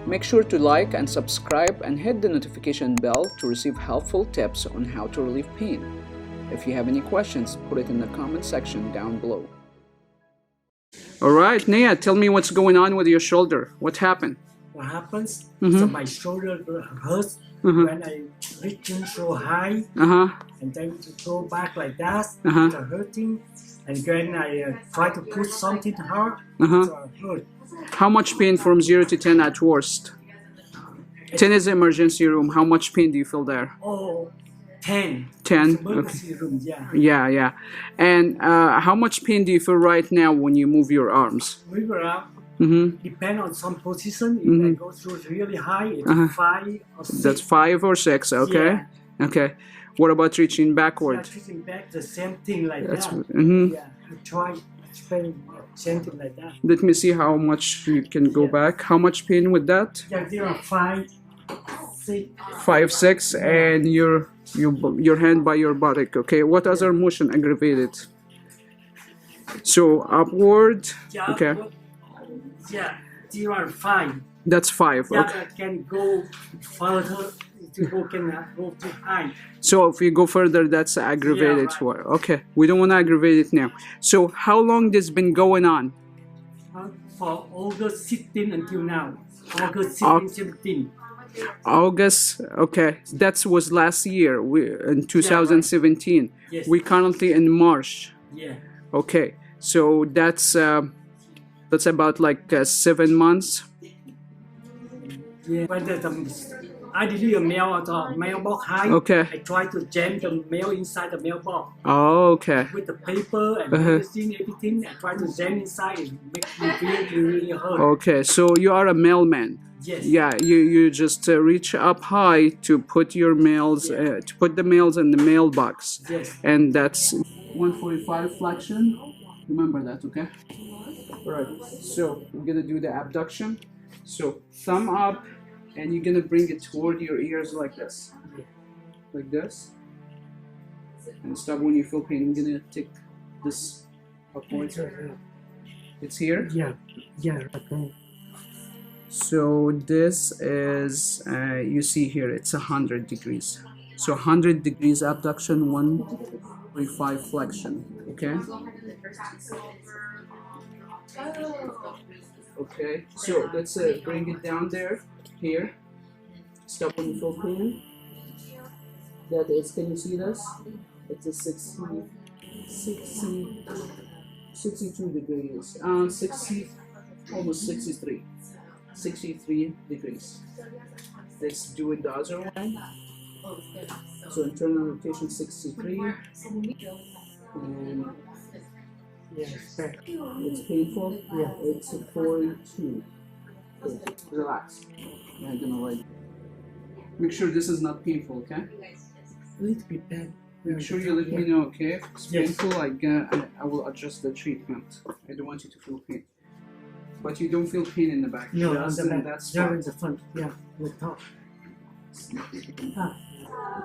Make sure to like and subscribe and hit the notification bell to receive helpful tips on how to relieve pain. If you have any questions, put it in the comment section down below. Alright, Nia, tell me what's going on with your shoulder. What happened? What happens? So my shoulder hurts when I reaching so high, and then to go back like that, it's hurting. And then I try to push something hard, so it hurt. How much pain from 0 to 10 at worst? 10 is the emergency room. How much pain do you feel there? Oh, 10. 10? Emergency room, Yeah. And how much pain do you feel right now when you move your arms? Move around. Depend on some position. If I go through really high, it's 5 or 6. That's 5 or 6, okay? Yeah. Okay. What about reaching backward? Reaching back, the same thing like that. I try same thing like that. Let me see how much you can go back. How much pain with that? Yeah, there are 5, 6. 5, 6, and your hand by your buttock. Okay. What other motion aggravated? So upward. Yeah, okay. Yeah, there are 5. That's 5. Yeah, okay. I can go further. Cannot go too high. So if you go further, that's aggravated. Yeah, right. Okay, we don't want to aggravate it now. So how long this been going on? For August 16 until now. August 16, 17. August, okay, that was last year, in 2017. Yeah, right. Yes. We currently in March. Yeah. Okay, so that's about like 7 months. Yeah. When I deliver mail at the mailbox high. Okay. I try to jam the mail inside the mailbox. Oh, okay. With the paper and everything. I try to jam inside and make me really hurt. Okay, so you are a mailman. Yes. Yeah, you just reach up high to put your mails, to put the mails in the mailbox. Yes. And that's 145 flexion. Remember that, okay? Alright, so we're gonna do the abduction. So thumb up, and you're gonna bring it toward your ears like this. Like this. And stop when you feel pain. I'm gonna take this upwards. It's here? Yeah, okay. So this is, you see here, it's 100 degrees. So 100 degrees abduction, 145 flexion, okay? Okay, so let's bring it down there, here. Stop when you feel pain. That is, can you see this? It's a 62 degrees, 60, almost 63. 63 degrees. Let's do it the other way. So internal rotation 63. And it's painful. Yeah, it's 42. Good. Relax. Yeah, I'm gonna write. Make sure this is not painful, okay? A little bit bad. Make sure you let me know, okay? If it's painful, I will adjust the treatment. I don't want you to feel pain. But you don't feel pain in the back. No, just on the in back. that spot. In the front. Yeah, the top.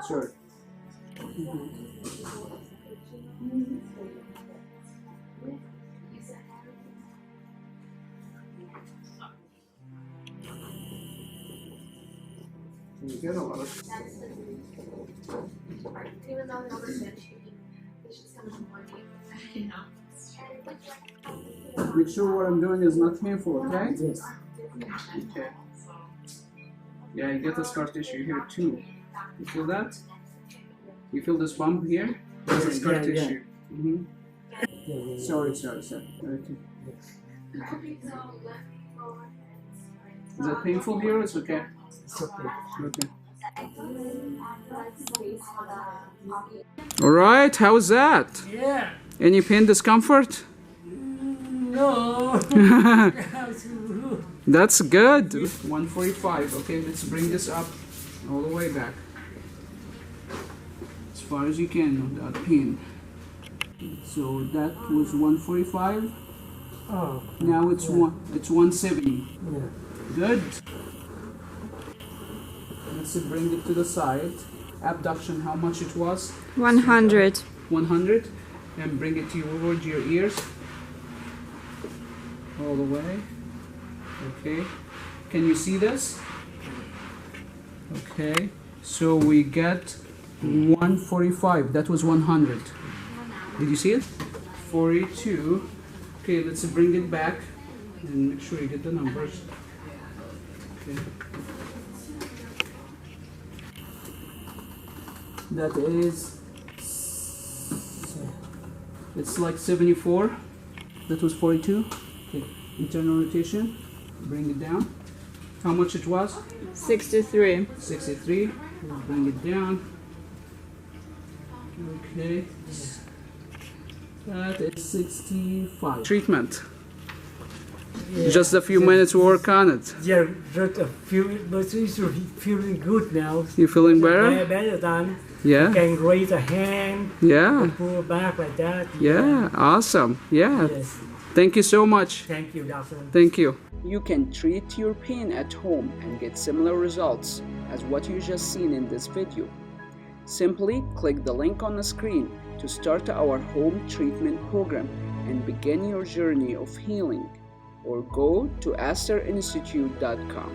Sure. You get a lot of. Even though they oversend patients come in the morning, you know. Make sure what I'm doing is not painful, okay? Yes. Okay. Yeah, you get the scar tissue here too. You feel that? You feel this bump here? There's a scar tissue. Sorry. Okay. Is that painful here? It's okay. It's okay. Okay. Alright, how's that? Yeah. Any pain, discomfort? No. That's good. 145. Okay, let's bring this up all the way back. As far as you can without pain. So that was 145. Oh. Now it's 170. Yeah. Good. Let's bring it to the side. Abduction, how much it was? 100. 100. And bring it towards your ears. All the way. Okay. Can you see this? Okay, so we get 145. That was 100. Did you see it? 42. Okay, let's bring it back and make sure you get the numbers. Okay. That is, it's like 74. That was 42. Okay, internal rotation, bring it down. How much it was? 63. 63. We'll bring it down. Okay. That is 65. Treatment. Yeah. Just a few minutes work on it. Yeah, just a few, but it's feeling good now. You feeling better? Better than. Yeah. Can raise a hand. Yeah. And pull back like that. Yeah. Awesome. Yeah. Yes. Thank you so much. Thank you, doctor. Thank you. You can treat your pain at home and get similar results as what you just seen in this video. Simply click the link on the screen to start our home treatment program and begin your journey of healing, or go to asterinstitute.com.